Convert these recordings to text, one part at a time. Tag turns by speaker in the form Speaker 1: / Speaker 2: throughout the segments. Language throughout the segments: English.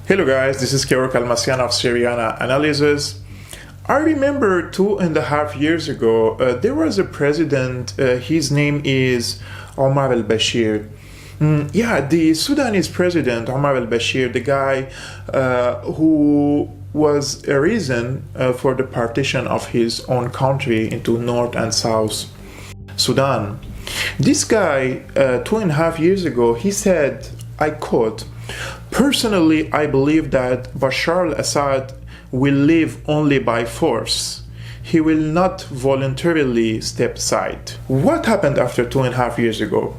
Speaker 1: Hello guys, this is Kevork Almassian of Syrian analysts. I remember 2.5 years ago, there was a president, his name is Omar al-Bashir. The Sudanese president, Omar al-Bashir, the guy who was a reason for the partition of his own country into North and South Sudan. This guy, 2.5 years ago, he said, I quote, "Personally, I believe that Bashar al-Assad will live only by force. He will not voluntarily step aside." What happened after 2.5 years ago?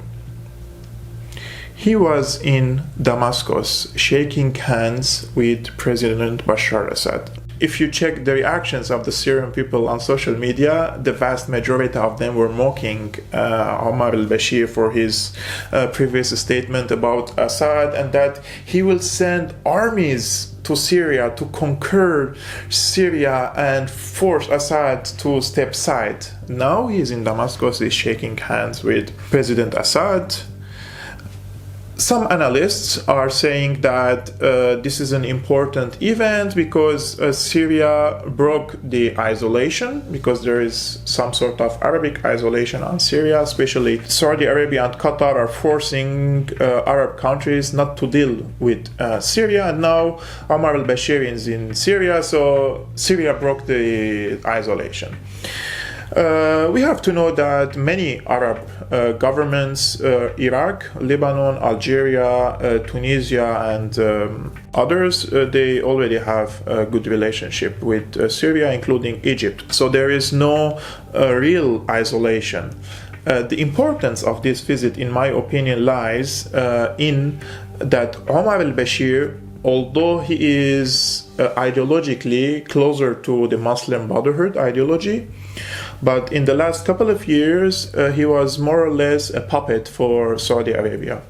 Speaker 1: He was in Damascus shaking hands with President Bashar al-Assad. If you check the reactions of the Syrian people on social media, the vast majority of them were mocking Omar al-Bashir for his previous statement about Assad and that he will send armies to Syria to conquer Syria and force Assad to step aside. Now he's in Damascus, he's shaking hands with President Assad. Some analysts are saying that this is an important event because Syria broke the isolation, because there is some sort of Arabic isolation on Syria, especially Saudi Arabia and Qatar are forcing Arab countries not to deal with Syria, and now Omar al-Bashir is in Syria, so Syria broke the isolation. We have to know that many Arab governments, Iraq, Lebanon, Algeria, Tunisia, and others, they already have a good relationship with Syria, including Egypt. So there is no real isolation. The importance of this visit, in my opinion, lies in that Omar al-Bashir, although he is ideologically closer to the Muslim Brotherhood ideology, but in the last couple of years, he was more or less a puppet for Saudi Arabia,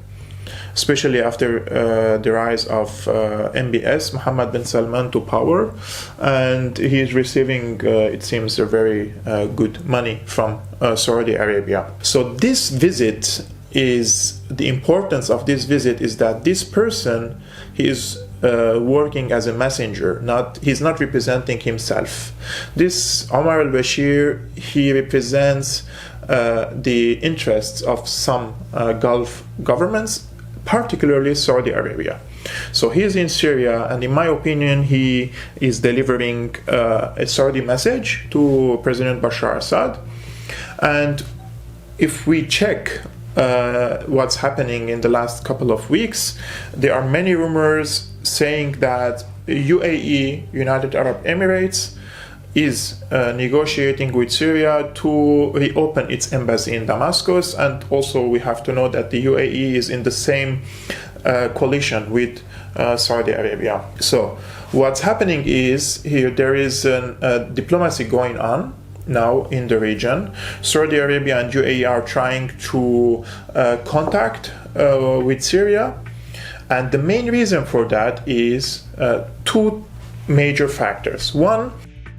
Speaker 1: especially after the rise of MBS, Mohammed bin Salman, to power, and he is receiving, it seems, a very good money from Saudi Arabia. So this visit the importance of this visit is that this person, he is working as a messenger, he's not representing himself. This Omar al-Bashir, he represents the interests of some Gulf governments, particularly Saudi Arabia. So he is in Syria, and in my opinion, he is delivering a Saudi message to President Bashar Assad. And if we check what's happening in the last couple of weeks, there are many rumors saying that UAE, United Arab Emirates, is negotiating with Syria to reopen its embassy in Damascus, and also we have to know that the UAE is in the same coalition with Saudi Arabia. So what's happening is here there is a diplomacy going on now in the region. Saudi Arabia and UAE are trying to contact with Syria, and the main reason for that is two major factors. One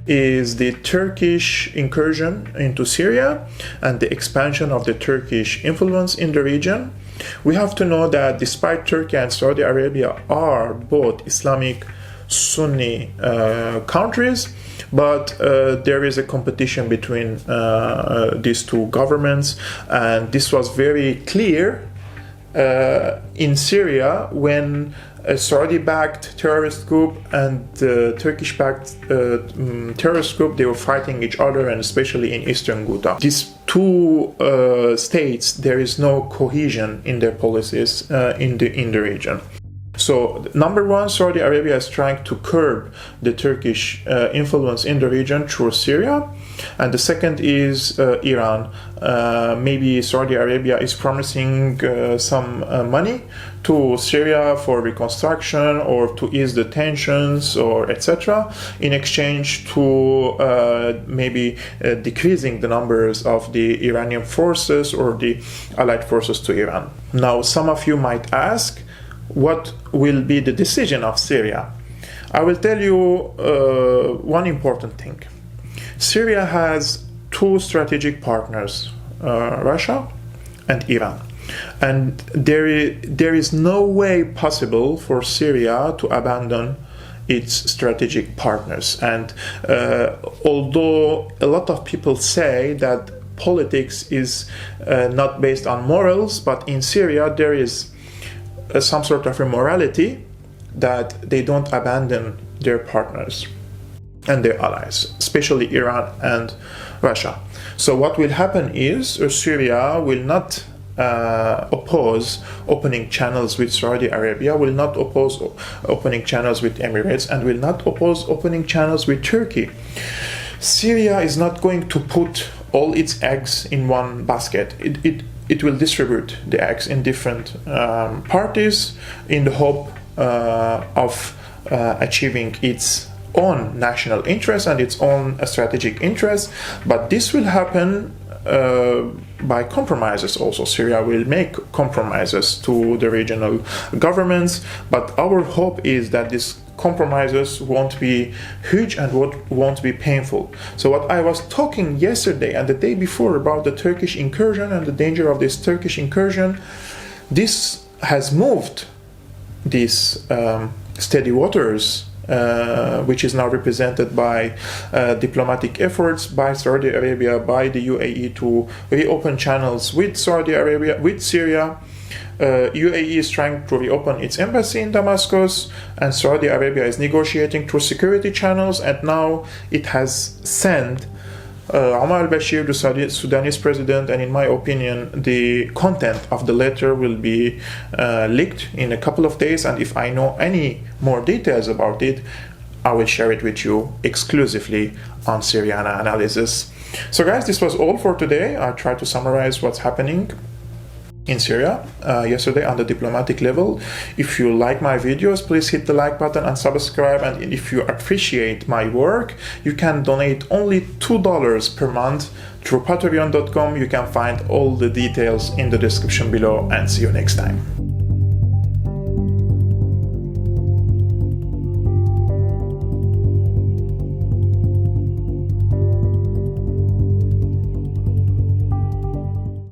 Speaker 1: is the Turkish incursion into Syria and the expansion of the Turkish influence in the region. We have to know that despite Turkey and Saudi Arabia are both Islamic Sunni countries, but there is a competition between these two governments, and this was very clear in Syria when a Saudi-backed terrorist group and the Turkish-backed terrorist group, they were fighting each other, and especially in eastern Ghouta. These two states, there is no cohesion in their policies in the region. So, number one, Saudi Arabia is trying to curb the Turkish influence in the region through Syria. And the second is Iran. Maybe Saudi Arabia is promising some money to Syria for reconstruction or to ease the tensions or etc. in exchange to maybe decreasing the numbers of the Iranian forces or the allied forces to Iran. Now, some of you might ask, what will be the decision of Syria? I will tell you one important thing. Syria has two strategic partners, Russia and Iran. And there is no way possible for Syria to abandon its strategic partners. And although a lot of people say that politics is not based on morals, but in Syria there is some sort of immorality that they don't abandon their partners and their allies, especially Iran and Russia. So what will happen is Syria will not oppose opening channels with Saudi Arabia, will not oppose opening channels with Emirates, and will not oppose opening channels with Turkey. Syria is not going to put all its eggs in one basket. It will distribute the eggs in different parties in the hope of achieving its own national interest and its own strategic interest. But this will happen by compromises also. Syria will make compromises to the regional governments, but our hope is that these compromises won't be huge and won't be painful. So what I was talking yesterday and the day before about the Turkish incursion and the danger of this Turkish incursion, this has moved these steady waters, which is now represented by diplomatic efforts by Saudi Arabia, by the UAE to reopen channels with Saudi Arabia, with Syria. UAE is trying to reopen its embassy in Damascus, and Saudi Arabia is negotiating through security channels, and now it has sent Omar al-Bashir, the Sudanese president, and in my opinion the content of the letter will be leaked in a couple of days, and if I know any more details about it, I will share it with you exclusively on Syrian analysis. So guys, this was all for today. I tried to summarize what's happening in Syria yesterday on the diplomatic level. If you like my videos, please hit the like button and subscribe, and if you appreciate my work, you can donate only $2 per month through patreon.com. You can find all the details in the description below, and see you next time.